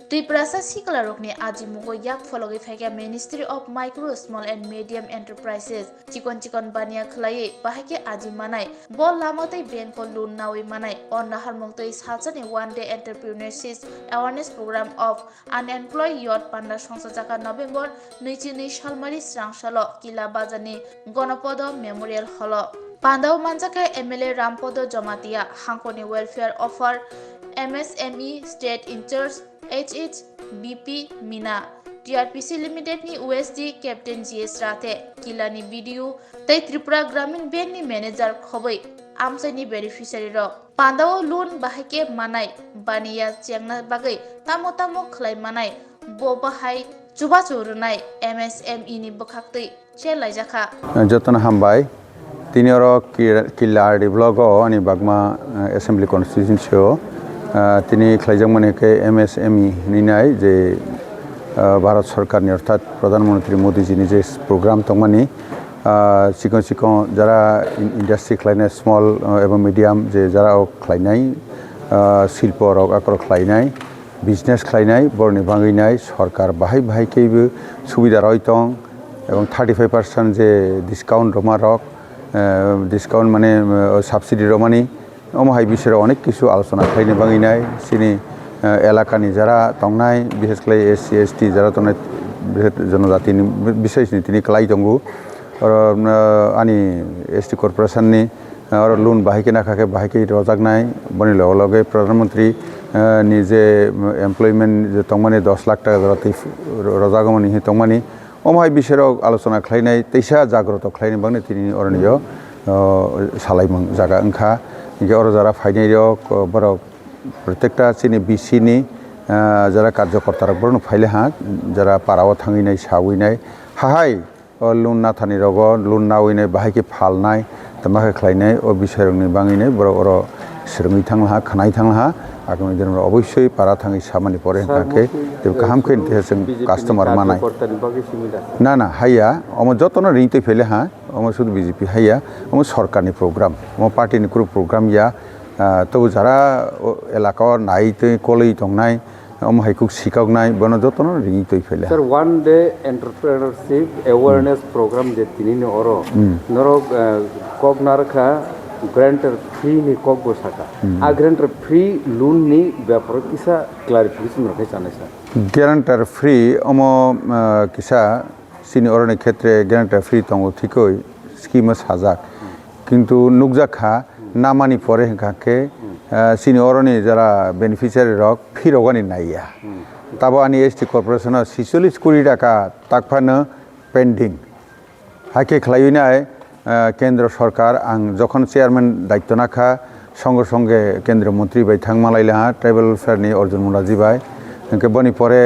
Triprasa Siklarokni Ajimugo Yak Fologi Fake Ministry of Micro, Small and Medium Enterprises Chikon Bania Klai Bahake Ajimanai Bol Lamote Benko Lun Nawi Manai on Naharmokto is Hatsani 1-day entrepreneurship awareness program of unemployed youth Panda Songsajaka November Nichini Shalmari Srangshalo Kila Bazani Gonopodo Memorial Holo Pandau Manjaka MLA Rampodo Jomatia Hankoni Welfare Offer MSME State in Charge HHBP Mina TRPC Limited ni USD Captain GS Rate Kilani Video Tai Tripura Gramin Bank ni Manager Khoboi Amsani Beneficiary Ro Pandao Loan Bahake Manai Baniya Chengna Bagai Tamo Khlai Manai Bobahai Chuba Churunai MSME ni Bokakti Chelai Jaka Joton Hambai Tinoro Kila Devlogo ani Bagma Assembly Constituency তিনি খাইজাং মানেকে MSME নিনাই যে ভারত সরকারনি অর্থাৎ প্রধানমন্ত্রী মোদিজিনি যে programme তংমানি চিকন যারা industry খাইনাই small এবং medium যে যারা খাইনাই শিল্প আকর খাইনাই বিজনেস খাইনাই বরনি ভাঙিনাই সরকার বাহাইকেইবো সুবিধা রয়তং এবং 35% যে ডিসকাউন্ট রমা রক ডিসকাউন্ট মানে সাবসিডি রমানি অমহাই বিষয়ে অনেক কিছু আলোচনা খাইনি বাঙিনাই সিনি এলাকানি যারা তংনাই বিশেষ করে এসসি এসটি যারা তংনাই জনজাতিনি বিষয়নি তিনি ক্লাই দঙ্গু আনি এসটি কর্পোরেশননি আর লোন বাহিকে নাখাকে বাহিকে রজাগনাই বনি লগে প্রধানমন্ত্রী নিজে এমপ্লয়মেন্ট যে তংমানি 10 লাখ টাকা জরাতি রজাগমনি হি তংমানি অমহাই বিষয়ে আলোচনা খাইনাই তেইসা জাগ্রত খাইনি বাংনে তিনি অরণীয় সালাইমং জায়গা ওংখা ওরা যারা ফাইনাইরক বড় প্রত্যেকটা চিনি বিসিনি যারা কার্যকর্তারা বড় ফাইলে হাঁক যারা পাড়াও থাঙিনাই সাউইনাই হাহাই লোন না থানি রগ লোন না উইনাই বাহাইকে ফালনাই তামাকে খাইনাই ও বিষয়নি বাঙিনাই বড় ওর সেরঙি থাংলা খানাই থাংলা আগামী দিন অবশ্যই পাড়া থাঙি সামানি পরে হাঁকে কাহামকে जों কাস্টমার মানাই না হাইয়া আমার যতন রিংতে ফেলে হ্যাঁ আমার শুধু বিজেপি হাইয়া আমার সরকারনি প্রোগ্রাম আমার পার্টিনি কোনো প্রোগ্রাম ইয়া তবু যারা এলাকাও নাইতে কলেই দংনাই আমার হাইকুক শিকাগনাই বন যতন রিংতে ফেলে sir 1 day entrepreneurship awareness programme যে তিনিনি অর নরক কগনারখা গ্রান্টার free ni kok bo saka a grantor free loan ni byapar kisa clarification rakhai chane sir guarantor free অম কিসা সিনি অরণের ক্ষেত্রে গ্যারান্টার ফ্রি তঙ্গ ঠিকই স্কিমে সাজাক কিন্তু নুকজাখা নামানি পরে হাঁকে সিনি অরণি যারা বেনিফিশিয়ারি রক ফি রগানি নাইয়া তাবো আনি এসটি কর্পোরেশনের 46 কোটি টাকা তাকফানো পেন্ডিং হাকে খালাইনাই কেন্দ্র সরকার আং যখন চেয়ারম্যান দায়িত্ব নাখা সঙ্গে সঙ্গে কেন্দ্রীয় মন্ত্রী by থাংমালাইলা tribal ওয়েলফেয়ারনি Arjun Mundaji by বনি পরে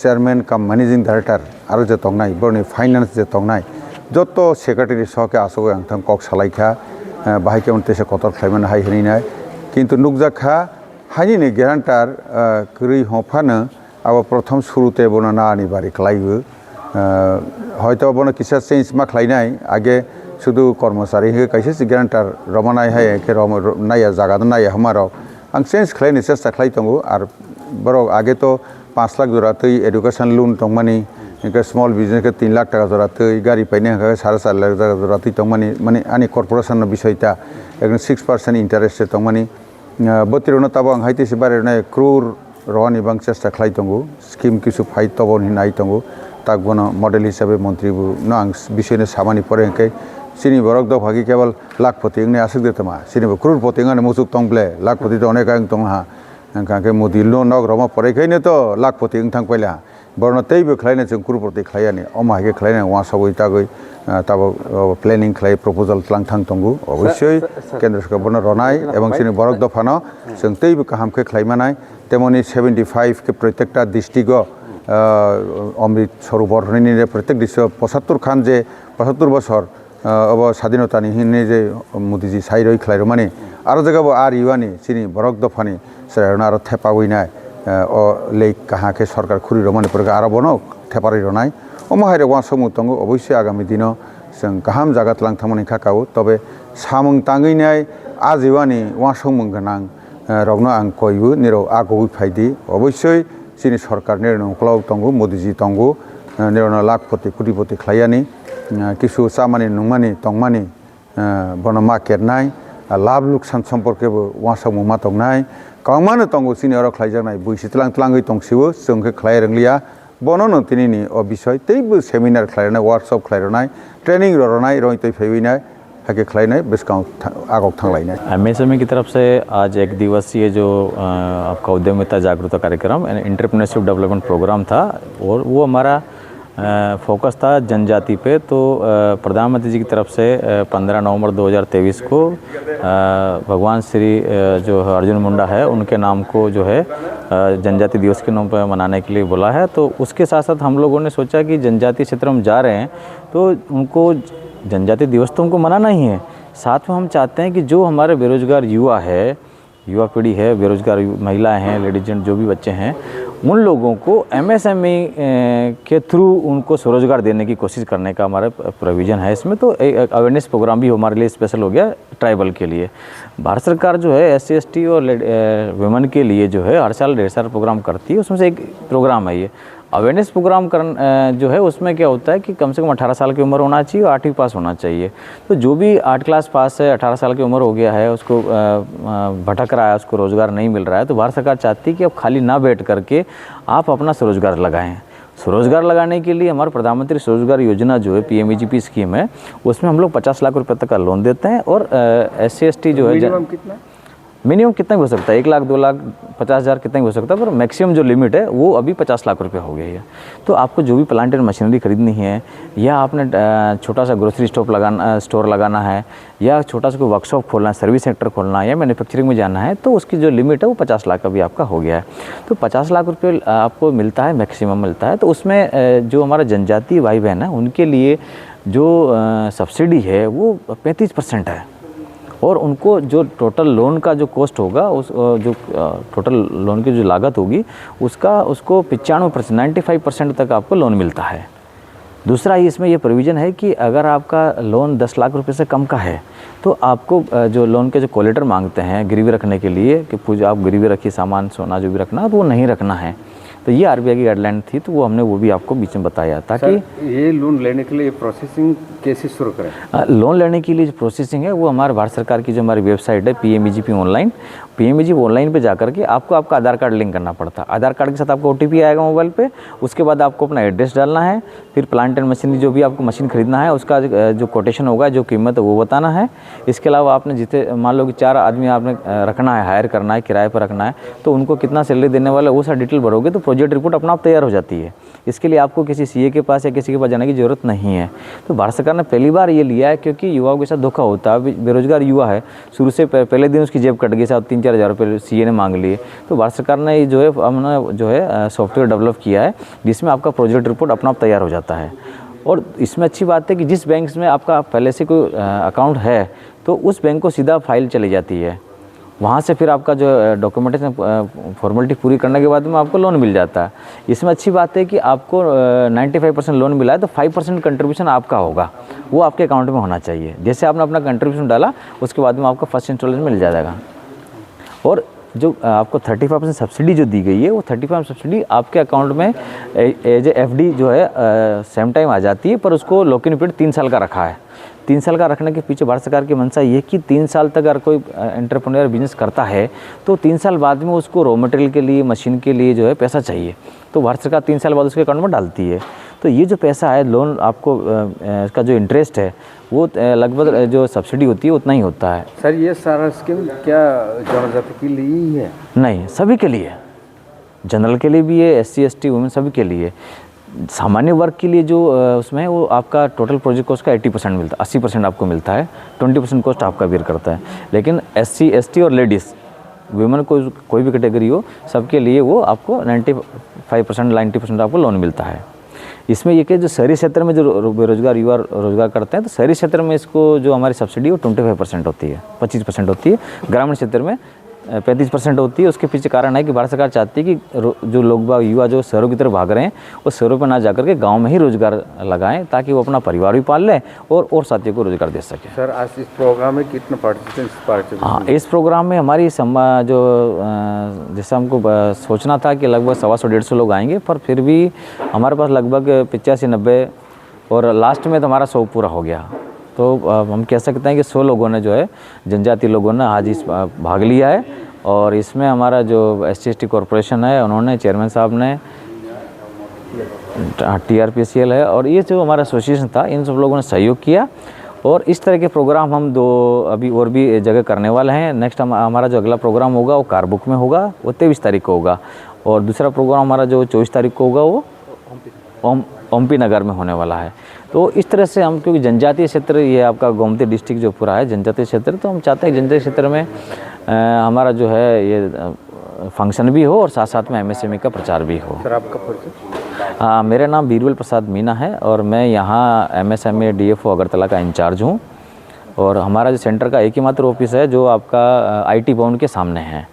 চেয়ারম্যান কাম ম্যানেজিং ডাইরেক্টর আর যে তংনাই বনি ফাইন্যান্স যে তংনাই যত সেক্রেটারি সহকে আসবে আং কক সালাইখা বাহাইকে উনতেসে কতর খাইমান হাই হনিনাই কিন্তু নুকজাখা হাইনি গ্যারান্টার করি হফানো আবার প্রথম শুরুতে বনা না আনি বাড়ি খাইবো হয়তো বনো কিসা চেঞ্জ মা খাইনাই আগে শুধু কর্মচারী হে কাইছে গ্যারান্টার রমানাই হাই একে নাইয়া জায়গা নাইয়া হমারক আং চেঞ্জ খাইনি চেষ্টা খাই দङ আর বড় আগে তো 5 লাখ জরাতৈ এডুকেশন লোন দংমানি স্মল বিজনেস के 3 लाख টাকা জরাতৈ গাড়ি পাইনে 4.5 লাখ টাকা জরাতৈ দংমানি মানে আনি কর্পোরেশন বিষয়টা একদম 6% ইন্টারেস্ট দংমানি বতিরনো তাবো আং হাইতেসে বারে নাই ক্রোর রনি বাং চেষ্টা খাই দङ স্কিম কিছু ফাইট তবনি নাই দङ তাক বনো মডেল হিসাবে মন্ত্রীবু ন আং বিষয়নে সামানি পরে কে সিনি বরক দ ভাগি কেবল লাখপতি ইংনে আসুক দেতমা সিনি ক্রোরপতি ইংনে মুসুক তংবলে লাখপতি তো অনেক আং দংহা কাকে মোদি লো নগ রমা পরেখাইनो তো লাখপতি ইং থাংপাইলা বরন তৈবো খাইনে जों ক্রোরপতি খাইয়ানি অমাকে খাইনে ওয়া সবই তাগৈ তাবো প্ল্যানিং খাই প্রপোজাল তলাং থাং দंगु অবশ্যই কেন্দ্র সরকার বন রনাই এবং সিনি বরক দফানো जों তৈবো কাহামকে খাইমানাই তেমনি 75 के প্রত্যেকটা ডিস্ট্রিক্ট অমৃত সরোবর হনিনে প্রত্যেক ডিস্ট্রিক্ট 75 খান যে 75 বছর अब স্বাধীনতানি হিনে যে মোদিজি সাইরই খাইরো মানে আরো জায়গাবো আর ইউয়ানি সিনি বরক দফানি সেরানো আরো থেপাউইনাই ও লেক কাহাকে সরকার খুরি রমানি পরে আরো বনক থেপারি রনাই অমহাইরে ওয়া সমু দङ অবশ্যই আগামী দিনো जों গাহাম জায়গাত লাং থামনি খাকাও তবে সামং তাঙিনাই আজিওয়ানি ওয়া সমং গনাং রগনো আং কইবো নিরো আগবি ফাইদি অবশ্যই सिनी सरकार निर्णय उखलाव तंगो मोदी जी तंगो निर्णय लाखपति कोटिपति खलायानी किसु सामानि नुमानि तंगमानि बन मार्केट नाय लाभ लुकसान सम्पर्के वासा मुमा तंगनाय कामानो तंगो सिनी अर खलायजानाय बैसो तलांगै तंसिबो जोंखौ खलाय रोंलिया बननो तिनिनि अ विषय तैबो सेमिनार खलायनाय वर्कशॉप खलायनाय ट्रेनिंग रनाय रयतै फैनाय हाके खलायनाय बेसकाउ आगक थांलायनाय। एमएसएमई की तरफ से आज एक दिवसीय जो आपका उद्यमिता जागरूकता कार्यक्रम एंटरप्रेन्योरशिप डेवलपमेंट प्रोग्राम था और वो हमारा फोकस था जनजाति पे। तो प्रधानमंत्री जी की तरफ से 15 नवंबर 2023 को भगवान श्री जो अर्जुन मुंडा है उनके नाम को जो है जनजाति दिवस के नाम पर मनाने के लिए बोला है। तो उसके साथ साथ हम लोगों ने सोचा कि जनजाति क्षेत्र में जा रहे हैं तो उनको जनजाति दिवस तो उनको मनाना ही है, साथ में हम चाहते हैं कि जो हमारे बेरोजगार युवा है, युवा पीढ़ी है, बेरोजगार महिलाएं हैं, लेडीज जेंट जो भी बच्चे हैं, उन लोगों को एमएसएमई के थ्रू उनको स्वरोजगार देने की कोशिश करने का हमारा प्रोविज़न है इसमें। तो एक अवेयरनेस प्रोग्राम भी हमारे लिए स्पेशल हो गया ट्राइबल के लिए। भारत सरकार जो है SC ST और वुमेन के लिए जो है हर साल ढेर सारा प्रोग्राम करती है, उसमें से एक प्रोग्राम है ये अवेयरनेस प्रोग्राम जो है। उसमें क्या होता है कि कम से कम 18 साल की उम्र होना चाहिए और 8वीं पास होना चाहिए। तो जो भी 8 क्लास पास है, 18 साल की उम्र हो गया है, उसको भटक रहा है, उसको रोज़गार नहीं मिल रहा है, तो भारत सरकार चाहती है कि अब खाली ना बैठ करके आप अपना स्वरोजगार लगाएं। स्वरोजगार लगाने के लिए हमारा प्रधानमंत्री स्वरोजगार योजना जो है PMEGP स्कीम है, उसमें हम लोग 50 लाख रुपये तक का लोन देते हैं। और SC ST जो है मिनिमम कितना भी हो सकता है, 1 लाख 2 लाख 50,000 कितना भी हो सकता है, पर मैक्सिमम जो लिमिट है वो अभी 50 लाख रुपए हो गई है। तो आपको जो भी प्लांट एंड मशीनरी खरीदनी है, या आपने छोटा सा ग्रोसरी स्टोर लगाना है, या छोटा सा कोई वर्कशॉप खोलना है, सर्विस सेक्टर खोलना है, या मैन्युफैक्चरिंग में जाना है, तो उसकी जो लिमिट है वो 50 लाख अभी आपका हो गया है। तो 50 लाख रुपये आपको मिलता है, मैक्सिमम मिलता है। तो उसमें जो हमारा जनजातीय भाई बहन है उनके लिए जो सब्सिडी है वो 35% है। और उनको जो टोटल लोन का जो कॉस्ट होगा, उस जो टोटल लोन की जो लागत होगी उसको 95% 95% तक आपको लोन मिलता है। दूसरा इसमें ये प्रोविज़न है कि अगर आपका लोन 10 लाख रुपए से कम का है तो आपको जो लोन के जो कोलेटर मांगते हैं गिरवी रखने के लिए कि आप गिरवी रखिए सामान सोना जो भी रखना, तो वो नहीं रखना है। तो ये RBI की गाइडलाइन थी, तो वो हमने वो भी आपको बीच में बताया ताकि ये लोन लेने के लिए प्रोसेसिंग कैसे शुरू करें। लोन लेने के लिए जो प्रोसेसिंग है वो हमारे भारत सरकार की जो हमारी वेबसाइट है PMEGP ऑनलाइन, PMEGP ऑनलाइन पे जाकर के आपको आपका आधार कार्ड लिंक करना पड़ता है। आधार कार्ड के साथ आपको OTP आएगा मोबाइल पे, उसके बाद आपको अपना एड्रेस डालना है, फिर प्लांट एंड मशीनरी जो भी आपको मशीन खरीदना है उसका जो कोटेशन होगा, जो कीमत है वो बताना है। इसके अलावा आपने जितने मान लो कि 4 आदमी आपने रखना है, हायर करना है, किराए पर रखना है, तो उनको कितना सैलरी देने वाला है वो सारी डिटेल भरोगे तो प्रोजेक्ट रिपोर्ट अपना आप तैयार हो जाती है। इसके लिए आपको किसी CA के पास या किसी के पास जाने की ज़रूरत नहीं है। तो भारत सरकार ने पहली बार ये लिया है क्योंकि युवाओं के साथ धोखा होता है। बेरोजगार युवा है, शुरू से पहले दिन उसकी जेब कट गई, साथ 3-4 हज़ार रुपये CA ने मांग लिए। तो भारत सरकार ने जो है हमने जो है सॉफ्टवेयर डेवलप किया है जिसमें आपका प्रोजेक्ट रिपोर्ट अपना आप तैयार हो जाता है। और इसमें अच्छी बात है कि जिस बैंक में आपका पहले से कोई अकाउंट है तो उस बैंक को सीधा फाइल चली जाती है, वहाँ से फिर आपका जो डॉक्यूमेंटेशन फॉर्मेलिटी पूरी करने के बाद में आपको लोन मिल जाता है। इसमें अच्छी बात है कि आपको 95% लोन मिला है तो 5% कंट्रीब्यूशन आपका होगा, वो आपके अकाउंट में होना चाहिए। जैसे आपने अपना कंट्रीब्यूशन डाला उसके बाद में आपका फर्स्ट इंस्टॉलमेंट मिल जाएगा। और जो आपको 35% सब्सिडी जो दी गई है वो 35% सब्सिडी आपके अकाउंट में एज FD जो है सेम टाइम आ जाती है, पर उसको लॉक इन पीरियड 3 साल का रखा है। 3 साल का रखने के पीछे भारत सरकार की मंशा ये कि 3 साल तक अगर कोई एंटरप्रेन्योर बिजनेस करता है तो 3 साल बाद में उसको रॉ मटेरियल के लिए, मशीन के लिए जो है पैसा चाहिए, तो भारत सरकार 3 साल बाद उसके अकाउंट में डालती है। तो ये जो पैसा है लोन आपको इसका जो इंटरेस्ट है वो लगभग जो सब्सिडी होती है उतना ही होता है। सर ये सारा स्कीम क्या जनजाति के लिए ही है? नहीं, सभी के लिए, जनरल के लिए भी है, SC ST वुमेन सभी के लिए। सामान्य वर्ग के लिए जो उसमें है वो आपका टोटल प्रोजेक्ट कॉस्ट का 80% मिलता है, 80% आपको मिलता है, 20% कॉस्ट आपका बेयर करता है। लेकिन SC ST और लेडीज़ वुमेन को कोई भी कैटेगरी हो सबके लिए वो आपको 95% 90% आपको लोन मिलता है। इसमें ये कि जो शहरी क्षेत्र में जो बेरोजगार युवा रोजगार करते हैं तो शहरी क्षेत्र में इसको जो हमारी सब्सिडी वो 25% होती है, 25% होती है। ग्रामीण क्षेत्र में 35% होती है। उसके पीछे कारण है कि भारत सरकार चाहती है कि जो लोग युवा जो शहरों की तरफ भाग रहे हैं वो शहरों पर ना जाकर के गांव में ही रोजगार लगाएं, ताकि वो अपना परिवार भी पाल लें और साथियों को रोजगार दे सकें। सर, आज इस प्रोग्राम में कितने पार्टिसिपेंट्स? हाँ, इस प्रोग्राम में हमारी जो जैसे हमको सोचना था कि लगभग 125-150 लोग आएंगे, पर फिर भी हमारे पास लगभग 85-90 और लास्ट में तो हमारा 100 पूरा हो गया। तो हम कह सकते हैं कि 100 लोगों ने जो है जनजाति लोगों ने आज इस भाग लिया है। और इसमें हमारा जो SC/ST कॉरपोरेशन है उन्होंने, चेयरमैन साहब ने, TRPCL है और ये जो हमारा एसोसिएशन था, इन सब लोगों ने सहयोग किया। और इस तरह के प्रोग्राम हम अभी और भी जगह करने वाले हैं। नेक्स्ट हमारा जो अगला प्रोग्राम होगा वो कारबुक में होगा, वो 23 तारीख को होगा। और दूसरा प्रोग्राम हमारा जो 24 तारीख को होगा वो ओमपी नगर में होने वाला है। तो इस तरह से हम, क्योंकि जनजातीय क्षेत्र ये आपका गोमती डिस्ट्रिक्ट जो पूरा है जनजातीय क्षेत्र, तो हम चाहते हैं जनजातीय क्षेत्र में हमारा जो है ये फंक्शन भी हो और साथ साथ में MSME का प्रचार भी हो। सर, आपका परिचय? मेरा नाम बीरबल प्रसाद मीना है और मैं यहाँ MSME DFO अगरतला का इंचार्ज हूँ। और हमारा जो सेंटर का एक ही मात्र ऑफिस है जो आपका IT भवन के सामने है।